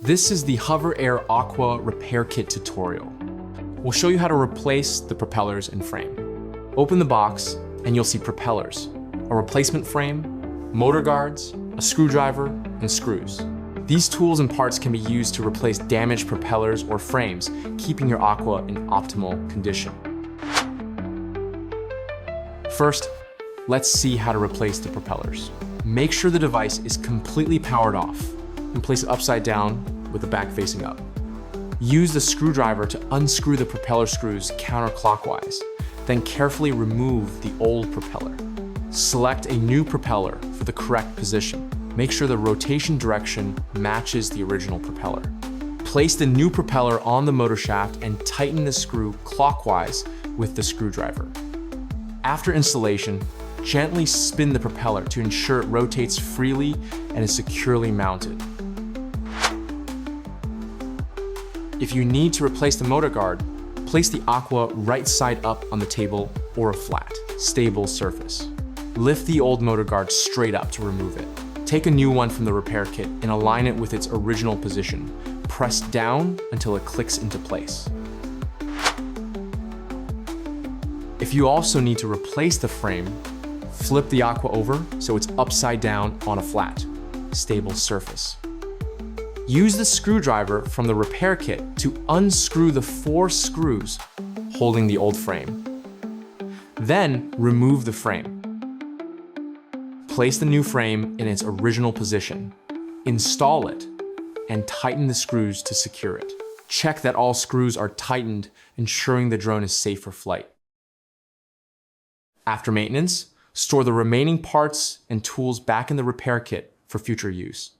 This is the Hover Air AQUA Repair Kit tutorial. We'll show you how to replace the propellers and frame. Open the box and you'll see propellers, a replacement frame, motor guards, a screwdriver, and screws. These tools and parts can be used to replace damaged propellers or frames, keeping your AQUA in optimal condition. First, let's see how to replace the propellers. Make sure the device is completely powered off and place it upside down with the back facing up. Use the screwdriver to unscrew the propeller screws counterclockwise, then carefully remove the old propeller. Select a new propeller for the correct position. Make sure the rotation direction matches the original propeller. Place the new propeller on the motor shaft and tighten the screw clockwise with the screwdriver. After installation, gently spin the propeller to ensure it rotates freely and is securely mounted. If you need to replace the motor guard, place the AQUA right side up on the table or a flat, stable surface. Lift the old motor guard straight up to remove it. Take a new one from the repair kit and align it with its original position. Press down until it clicks into place. If you also need to replace the frame, flip the AQUA over so it's upside down on a flat, stable surface. Use the screwdriver from the repair kit to unscrew the 4 screws holding the old frame. Then remove the frame. Place the new frame in its original position, install it, and tighten the screws to secure it. Check that all screws are tightened, ensuring the drone is safe for flight. After maintenance, store the remaining parts and tools back in the repair kit for future use.